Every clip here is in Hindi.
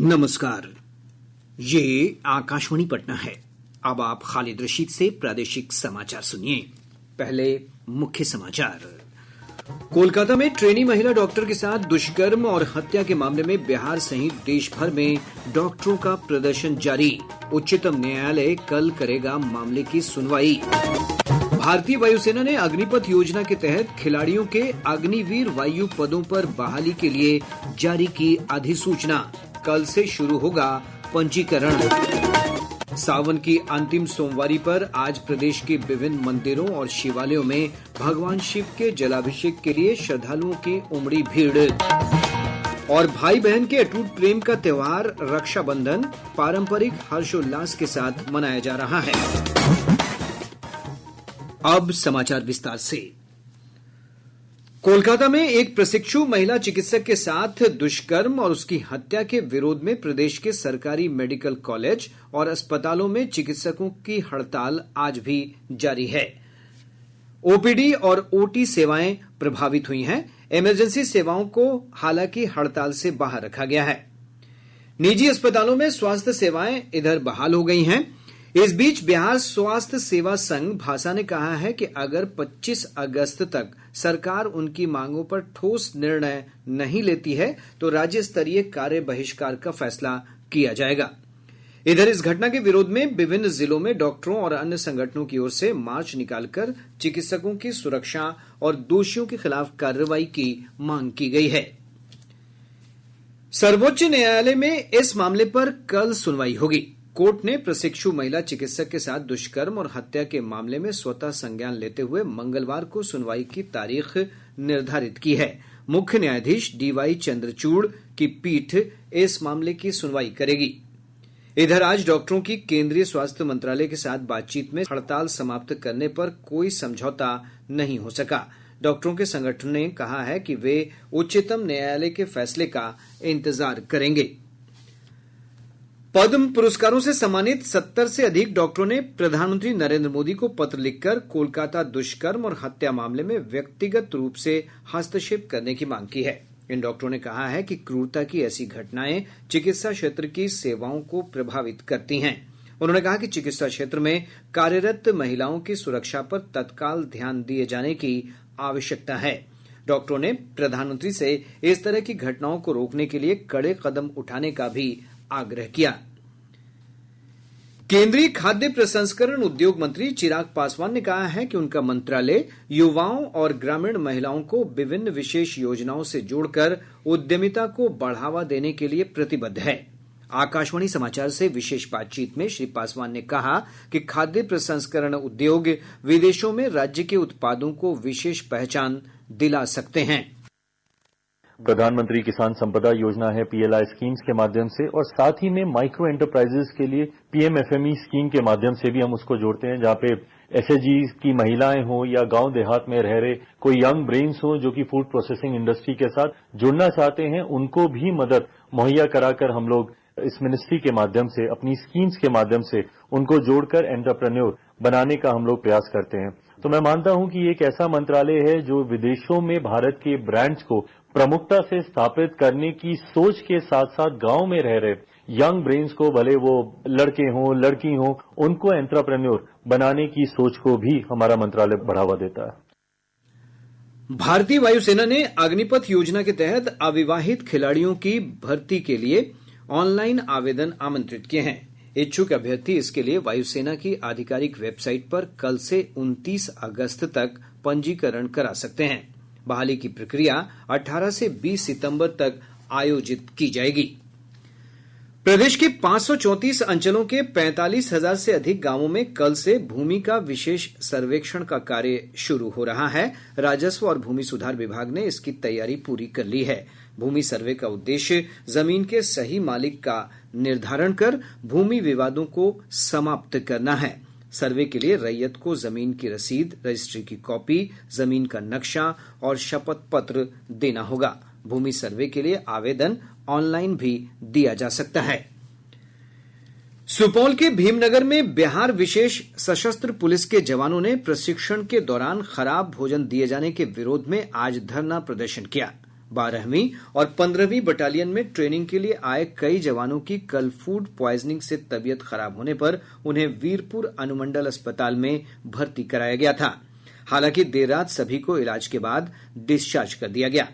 नमस्कार। ये आकाशवाणी पटना है। अब आप खालिद रशीद से प्रादेशिक समाचार सुनिए। पहले मुख्य समाचार। कोलकाता में ट्रेनी महिला डॉक्टर के साथ दुष्कर्म और हत्या के मामले में बिहार सहित देश भर में डॉक्टरों का प्रदर्शन जारी। उच्चतम न्यायालय कल करेगा मामले की सुनवाई। भारतीय वायुसेना ने अग्निपथ योजना के तहत खिलाड़ियों के अग्निवीर वायु पदों पर बहाली के लिए जारी की अधिसूचना। कल से शुरू होगा पंजीकरण। सावन की अंतिम सोमवारी पर आज प्रदेश के विभिन्न मंदिरों और शिवालयों में भगवान शिव के जलाभिषेक के लिए श्रद्धालुओं की उमड़ी भीड़। और भाई बहन के अटूट प्रेम का त्योहार रक्षाबंधन पारंपरिक हर्षोल्लास के साथ मनाया जा रहा है। अब समाचार विस्तार से। कोलकाता में एक प्रशिक्षु महिला चिकित्सक के साथ दुष्कर्म और उसकी हत्या के विरोध में प्रदेश के सरकारी मेडिकल कॉलेज और अस्पतालों में चिकित्सकों की हड़ताल आज भी जारी है। ओपीडी और ओटी सेवाएं प्रभावित हुई हैं। इमरजेंसी सेवाओं को हालांकि हड़ताल से बाहर रखा गया है। निजी अस्पतालों में स्वास्थ्य सेवाएं इधर बहाल हो गई हैं। इस बीच बिहार स्वास्थ्य सेवा संघ भासा ने कहा है कि अगर 25 अगस्त तक सरकार उनकी मांगों पर ठोस निर्णय नहीं लेती है तो राज्य स्तरीय कार्य बहिष्कार का फैसला किया जाएगा। इधर इस घटना के विरोध में विभिन्न जिलों में डॉक्टरों और अन्य संगठनों की ओर से मार्च निकालकर चिकित्सकों की सुरक्षा और दोषियों के खिलाफ कार्रवाई की मांग की गई है। सर्वोच्च न्यायालय में इस मामले पर कल सुनवाई होगी। कोर्ट ने प्रशिक्षु महिला चिकित्सक के साथ दुष्कर्म और हत्या के मामले में स्वतः संज्ञान लेते हुए मंगलवार को सुनवाई की तारीख निर्धारित की है। मुख्य न्यायाधीश डीवाई चंद्रचूड़ की पीठ इस मामले की सुनवाई करेगी। इधर आज डॉक्टरों की केंद्रीय स्वास्थ्य मंत्रालय के साथ बातचीत में हड़ताल समाप्त करने पर कोई समझौता नहीं हो सका। डॉक्टरों के संगठन ने कहा है कि वे उच्चतम न्यायालय के फैसले का इंतजार करेंगे। पद्म पुरस्कारों से सम्मानित 70 से अधिक डॉक्टरों ने प्रधानमंत्री नरेंद्र मोदी को पत्र लिखकर कोलकाता दुष्कर्म और हत्या मामले में व्यक्तिगत रूप से हस्तक्षेप करने की मांग की है। इन डॉक्टरों ने कहा है कि क्रूरता की ऐसी घटनाएं चिकित्सा क्षेत्र की सेवाओं को प्रभावित करती हैं। उन्होंने कहा कि चिकित्सा क्षेत्र में कार्यरत महिलाओं की सुरक्षा पर तत्काल ध्यान दिए जाने की आवश्यकता है। डॉक्टरों ने प्रधानमंत्री से इस तरह की घटनाओं को रोकने के लिए कड़े कदम उठाने का भी आग्रह किया। केंद्रीय खाद्य प्रसंस्करण उद्योग मंत्री चिराग पासवान ने कहा है कि उनका मंत्रालय युवाओं और ग्रामीण महिलाओं को विभिन्न विशेष योजनाओं से जोड़कर उद्यमिता को बढ़ावा देने के लिए प्रतिबद्ध है। आकाशवाणी समाचार से विशेष बातचीत में श्री पासवान ने कहा कि खाद्य प्रसंस्करण उद्योग विदेशों में राज्य के उत्पादों को विशेष पहचान दिला सकते हैं। प्रधानमंत्री किसान संपदा योजना है पीएलआई स्कीम्स के माध्यम से, और साथ ही में माइक्रो एंटरप्राइजेस के लिए पीएमएफएमई स्कीम के माध्यम से भी हम उसको जोड़ते हैं, जहां पे एसएचजी की महिलाएं हों या गांव देहात में रह रहे कोई यंग ब्रेन्स हों जो कि फूड प्रोसेसिंग इंडस्ट्री के साथ जुड़ना चाहते हैं, उनको भी मदद मुहैया कराकर हम लोग इस मिनिस्ट्री के माध्यम से अपनी स्कीम्स के माध्यम से उनको जोड़कर एंटरप्रेन्योर बनाने का हम लोग प्रयास करते हैं। तो मैं मानता हूं कि एक ऐसा मंत्रालय है जो विदेशों में भारत के ब्रांड्स को प्रमुखता से स्थापित करने की सोच के साथ साथ गांव में रह रहे यंग ब्रेन्स को, भले वो लड़के हों लड़की हों, उनको एंटरप्रेन्योर बनाने की सोच को भी हमारा मंत्रालय बढ़ावा देता है। भारतीय वायुसेना ने अग्निपथ योजना के तहत अविवाहित खिलाड़ियों की भर्ती के लिए ऑनलाइन आवेदन आमंत्रित किए हैं। इच्छुक अभ्यर्थी इसके लिए वायुसेना की आधिकारिक वेबसाइट पर कल से 29 अगस्त तक पंजीकरण करा सकते हैं। बहाली की प्रक्रिया 18 से 20 सितंबर तक आयोजित की जाएगी। प्रदेश के 534 अंचलों के 45,000 से अधिक गांवों में कल से भूमि का विशेष सर्वेक्षण का कार्य शुरू हो रहा है। राजस्व और भूमि सुधार विभाग ने इसकी तैयारी पूरी कर ली है। भूमि सर्वे का उद्देश्य जमीन के सही मालिक का निर्धारण कर भूमि विवादों को समाप्त करना है। सर्वे के लिए रैयत को जमीन की रसीद, रजिस्ट्री की कॉपी, जमीन का नक्शा और शपथ पत्र देना होगा। भूमि सर्वे के लिए आवेदन ऑनलाइन भी दिया जा सकता है। सुपौल के भीमनगर में बिहार विशेष सशस्त्र पुलिस के जवानों ने प्रशिक्षण के दौरान खराब भोजन दिए जाने के विरोध में आज धरना प्रदर्शन किया। 12वीं और 15वीं बटालियन में ट्रेनिंग के लिए आए कई जवानों की कल फूड प्वाइजनिंग से तबीयत खराब होने पर उन्हें वीरपुर अनुमंडल अस्पताल में भर्ती कराया गया था। हालांकि देर रात सभी को इलाज के बाद डिस्चार्ज कर दिया गया।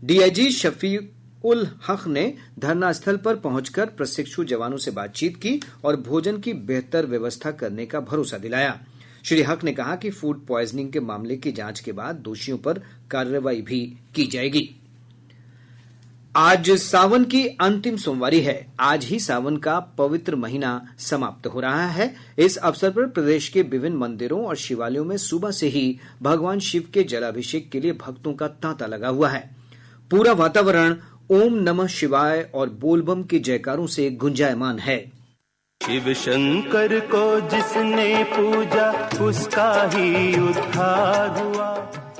डीआईजी शफीउल हक ने धरना स्थल पर पहुंचकर प्रशिक्षु जवानों से बातचीत की और भोजन की बेहतर व्यवस्था करने का भरोसा दिलाया। श्री हक ने कहा कि फूड प्वाइजनिंग के मामले की जांच के बाद दोषियों पर कार्रवाई भी की जाएगी। आज सावन की अंतिम सोमवारी है। आज ही सावन का पवित्र महीना समाप्त हो रहा है। इस अवसर पर प्रदेश के विभिन्न मंदिरों और शिवालयों में सुबह से ही भगवान शिव के जलाभिषेक के लिए भक्तों का तांता लगा हुआ है। पूरा वातावरण ओम नमः शिवाय और बोलबम के जयकारों से गुंजायमान है। शिव शंकर को जिसने पूजा उसका ही उद्धार हुआ।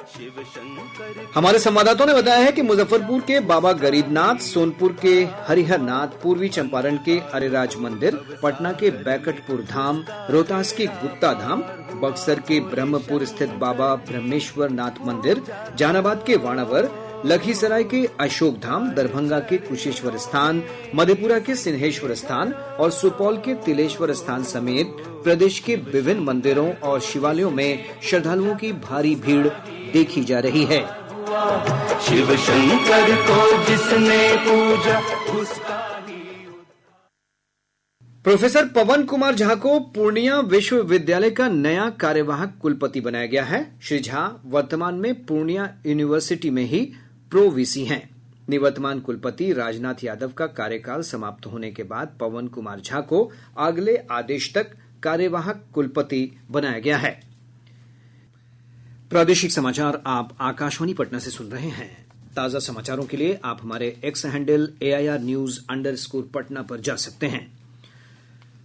शिव शंकर। हमारे संवाददाताओं ने बताया है कि मुजफ्फरपुर के बाबा गरीबनाथ, सोनपुर के हरिहरनाथ, पूर्वी चंपारण के अरेराज मंदिर, पटना के बैकटपुर धाम, रोहतास के गुप्ता धाम, बक्सर के ब्रह्मपुर स्थित बाबा ब्रह्मेश्वर नाथ मंदिर, जहानाबाद के वाणावर, लखीसराय के अशोक धाम, दरभंगा के कुशेश्वर स्थान, मधेपुरा के सिंहेश्वर स्थान और सुपौल के तिलेश्वर स्थान समेत प्रदेश के विभिन्न मंदिरों और शिवालयों में श्रद्धालुओं की भारी भीड़ देखी जा रही है। शिव शंकर को जिसने पूजा उसका ही। प्रोफेसर पवन कुमार झा को पूर्णिया विश्वविद्यालय का नया कार्यवाहक कुलपति बनाया गया है। श्री झा वर्तमान में पूर्णिया यूनिवर्सिटी में ही प्रो वीसी हैं। निवर्तमान कुलपति राजनाथ यादव का कार्यकाल समाप्त होने के बाद पवन कुमार झा को अगले आदेश तक कार्यवाहक कुलपति बनाया गया है। प्रादेशिक समाचार आप आकाशवाणी पटना से सुन रहे हैं। ताजा समाचारों के लिए आप हमारे एक्स हैंडल AIR_News_पटना पर जा सकते हैं।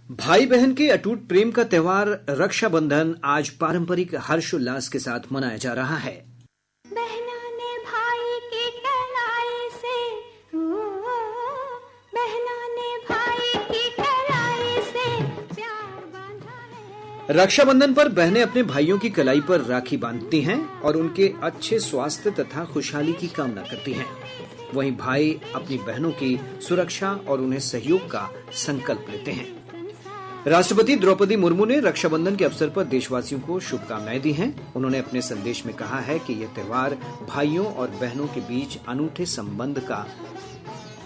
भाई बहन के अटूट प्रेम का त्योहार रक्षाबंधन आज पारंपरिक हर्षोल्लास के साथ मनाया जा रहा है। रक्षाबंधन पर बहनें अपने भाइयों की कलाई पर राखी बांधती हैं और उनके अच्छे स्वास्थ्य तथा खुशहाली की कामना करती हैं। वहीं भाई अपनी बहनों की सुरक्षा और उन्हें सहयोग का संकल्प लेते हैं। राष्ट्रपति द्रौपदी मुर्मू ने रक्षाबंधन के अवसर पर देशवासियों को शुभकामनाएं दी हैं। उन्होंने अपने संदेश में कहा है कि यह त्योहार भाइयों और बहनों के बीच अनूठे संबंध का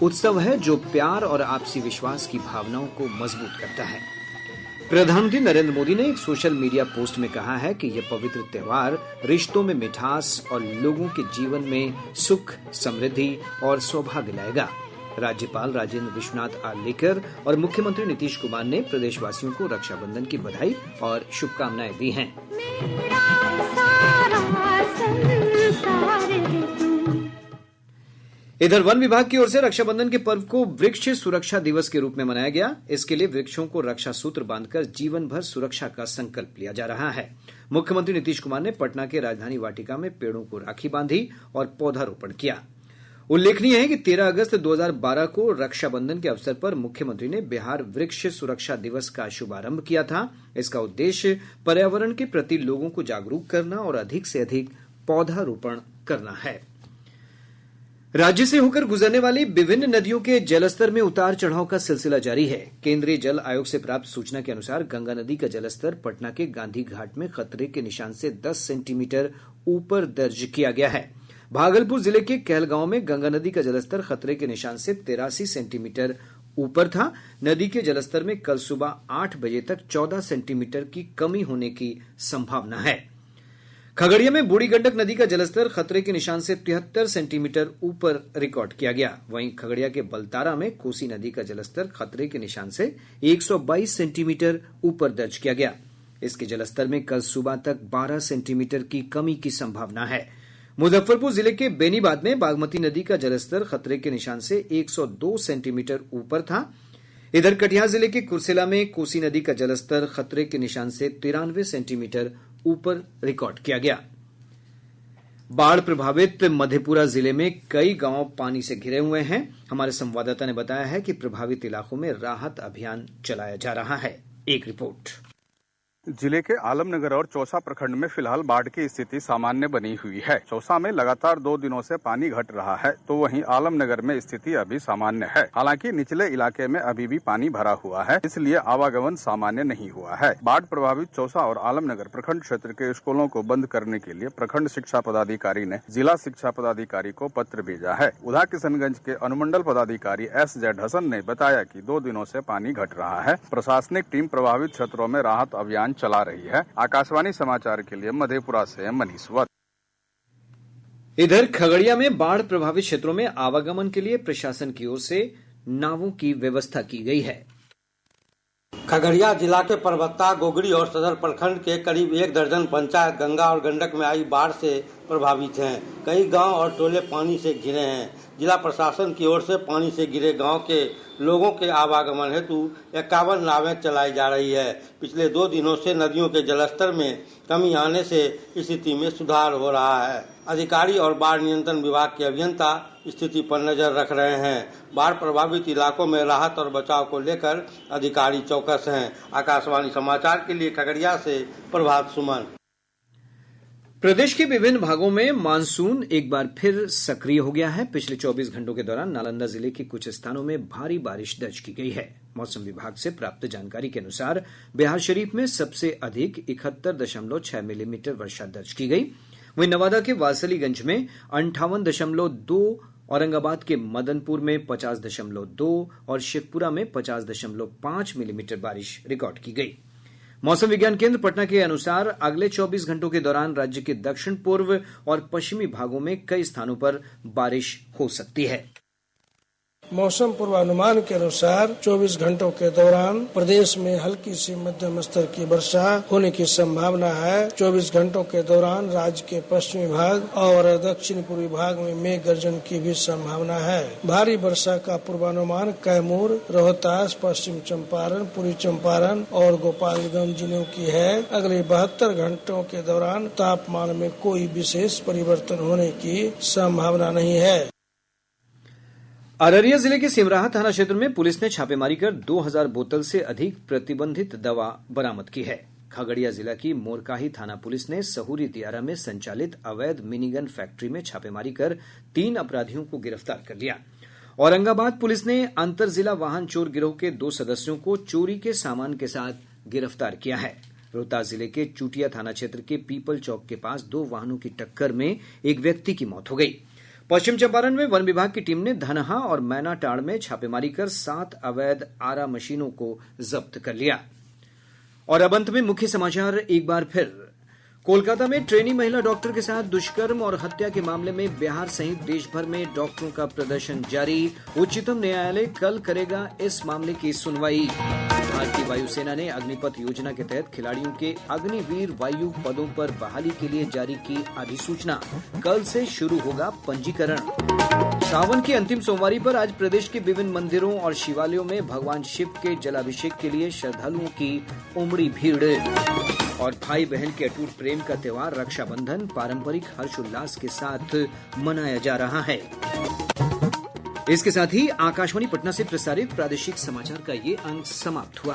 उत्सव है जो प्यार और आपसी विश्वास की भावनाओं को मजबूत करता है। प्रधानमंत्री नरेंद्र मोदी ने एक सोशल मीडिया पोस्ट में कहा है कि यह पवित्र त्योहार रिश्तों में मिठास और लोगों के जीवन में सुख, समृद्धि और सौभाग्य लाएगा। राज्यपाल राजेंद्र विश्वनाथ आर्लेकर और मुख्यमंत्री नीतीश कुमार ने प्रदेशवासियों को रक्षाबंधन की बधाई और शुभकामनाएं दी हैं। इधर वन विभाग की ओर से रक्षाबंधन के पर्व को वृक्ष सुरक्षा दिवस के रूप में मनाया गया। इसके लिए वृक्षों को रक्षा सूत्र बांधकर जीवन भर सुरक्षा का संकल्प लिया जा रहा है। मुख्यमंत्री नीतीश कुमार ने पटना के राजधानी वाटिका में पेड़ों को राखी बांधी और पौधारोपण किया। उल्लेखनीय है कि 13 अगस्त 2012 को रक्षाबंधन के अवसर पर मुख्यमंत्री ने बिहार वृक्ष सुरक्षा दिवस का शुभारंभ किया था। इसका उद्देश्य पर्यावरण के प्रति लोगों को जागरूक करना और अधिक से अधिक पौधारोपण करना है। राज्य से होकर गुजरने वाली विभिन्न नदियों के जलस्तर में उतार चढ़ाव का सिलसिला जारी है। केंद्रीय जल आयोग से प्राप्त सूचना के अनुसार गंगा नदी का जलस्तर पटना के गांधी घाट में खतरे के निशान से 10 सेंटीमीटर ऊपर दर्ज किया गया है। भागलपुर जिले के कहलगांव में गंगा नदी का जलस्तर खतरे के निशान से 83 सेंटीमीटर ऊपर था। नदी के जलस्तर में कल सुबह 8 बजे तक 14 सेंटीमीटर की कमी होने की संभावना है। खगड़िया में बूढ़ी गंडक नदी का जलस्तर खतरे के निशान से 73 सेंटीमीटर ऊपर रिकॉर्ड किया गया। वहीं खगड़िया के बलतारा में कोसी नदी का जलस्तर खतरे के निशान से 122 सेंटीमीटर ऊपर दर्ज किया गया। इसके जलस्तर में कल सुबह तक 12 सेंटीमीटर की कमी की संभावना है। मुजफ्फरपुर जिले के बेनीबाद में बागमती नदी का जलस्तर खतरे के निशान से 102 सेंटीमीटर ऊपर था। इधर कटिहार जिले के कुर्सेला में कोसी नदी का जलस्तर खतरे के निशान से 93 सेंटीमीटर ऊपर रिकॉर्ड किया गया। बाढ़ प्रभावित मधेपुरा जिले में कई गांव पानी से घिरे हुए हैं। हमारे संवाददाता ने बताया है कि प्रभावित इलाकों में राहत अभियान चलाया जा रहा है। एक रिपोर्ट। जिले के आलमनगर और चौसा प्रखंड में फिलहाल बाढ़ की स्थिति सामान्य बनी हुई है। चौसा में लगातार 2 दिनों से पानी घट रहा है, तो वहीं आलमनगर में स्थिति अभी सामान्य है। हालांकि निचले इलाके में अभी भी पानी भरा हुआ है, इसलिए आवागमन सामान्य नहीं हुआ है। बाढ़ प्रभावित चौसा और आलमनगर प्रखंड क्षेत्र के स्कूलों को बंद करने के लिए प्रखंड शिक्षा पदाधिकारी ने जिला शिक्षा पदाधिकारी को पत्र भेजा है। उधर किशनगंज के अनुमंडल पदाधिकारी SZ हसन ने बताया कि 2 दिनों से पानी घट रहा है। प्रशासनिक टीम प्रभावित क्षेत्रों में राहत अभियान चला रही है। आकाशवाणी समाचार के लिए मधेपुरा से मनीष वत्स। इधर खगड़िया में बाढ़ प्रभावित क्षेत्रों में आवागमन के लिए प्रशासन की ओर से नावों की व्यवस्था की गई है। खगड़िया जिला के परबत्ता, गोगरी और सदर प्रखंड के करीब 1 दर्जन पंचायत गंगा और गंडक में आई बाढ़ से प्रभावित हैं। कई गांव और टोले पानी से घिरे हैं। जिला प्रशासन की ओर से पानी से घिरे गांव के लोगों के आवागमन हेतु 51 नावें चलाई जा रही है। पिछले 2 दिनों से नदियों के जलस्तर में कमी आने से स्थिति में सुधार हो रहा है। अधिकारी और बाढ़ नियंत्रण विभाग के अभियंता स्थिति पर नजर रख रहे हैं। बाढ़ प्रभावित इलाकों में राहत और बचाव को लेकर अधिकारी चौकस हैं। आकाशवाणी समाचार के लिए खगड़िया से प्रभात सुमन। प्रदेश के विभिन्न भागों में मानसून एक बार फिर सक्रिय हो गया है। पिछले 24 घंटों के दौरान नालंदा जिले के कुछ स्थानों में भारी बारिश दर्ज की गई है। मौसम विभाग से प्राप्त जानकारी के अनुसार बिहारशरीफ में सबसे अधिक 71.6 मिलीमीटर वर्षा दर्ज की गई। वहीं नवादा के वारिसलीगंज में 58.2, औरंगाबाद के मदनपुर में 50.2 और शेखपुरा में 50.5 मिलीमीटर बारिश रिकॉर्ड की गई। मौसम विज्ञान केंद्र पटना के अनुसार अगले 24 घंटों के दौरान राज्य के दक्षिण पूर्व और पश्चिमी भागों में कई स्थानों पर बारिश हो सकती है। मौसम पूर्वानुमान के अनुसार 24 घंटों के दौरान प्रदेश में हल्की से मध्यम स्तर की वर्षा होने की संभावना है। 24 घंटों के दौरान राज्य के पश्चिमी भाग और दक्षिण पूर्वी भाग में मेघ गर्जन की भी संभावना है। भारी वर्षा का पूर्वानुमान कैमूर, रोहतास, पश्चिम चंपारण, पूर्वी चंपारण और गोपालगंज जिलों की है। अगले 72 घंटों के दौरान तापमान में कोई विशेष परिवर्तन होने की संभावना नहीं है। अररिया जिले के सिमराहा थाना क्षेत्र में पुलिस ने छापेमारी कर 2000 बोतल से अधिक प्रतिबंधित दवा बरामद की है। खगड़िया जिला की मोरकाही थाना पुलिस ने सहूरी दियारा में संचालित अवैध मिनीगन फैक्ट्री में छापेमारी कर 3 अपराधियों को गिरफ्तार कर लिया। औरंगाबाद पुलिस ने अंतर जिला वाहन चोर गिरोह के 2 सदस्यों को चोरी के सामान के साथ गिरफ्तार किया है। रोहतास जिले के चूटिया थाना क्षेत्र के पीपल चौक के पास 2 वाहनों की टक्कर में एक व्यक्ति की मौत हो गई। पश्चिम चंपारण में वन विभाग की टीम ने धनहा और मैनाटाड़ में छापेमारी कर 7 अवैध आरा मशीनों को जब्त कर लिया। और अब अंत में मुख्य समाचार एक बार फिर। कोलकाता में ट्रेनी महिला डॉक्टर के साथ दुष्कर्म और हत्या के मामले में बिहार सहित देश भर में डॉक्टरों का प्रदर्शन जारी। उच्चतम न्यायालय कल करेगा इस मामले की सुनवाई। भारतीय वायुसेना ने अग्निपथ योजना के तहत खिलाड़ियों के अग्निवीर वायु पदों पर बहाली के लिए जारी की अधिसूचना। कल से शुरू होगा पंजीकरण। सावन की अंतिम सोमवारी पर आज प्रदेश के विभिन्न मंदिरों और शिवालयों में भगवान शिव के जलाभिषेक के लिए श्रद्धालुओं की उमड़ी भीड़। और भाई बहन के अटूट प्रेम का त्योहार रक्षाबंधन पारंपरिक हर्षोल्लास के साथ मनाया जा रहा है। इसके साथ ही आकाशवाणी पटना से प्रसारित प्रादेशिक समाचार का ये अंक समाप्त हुआ।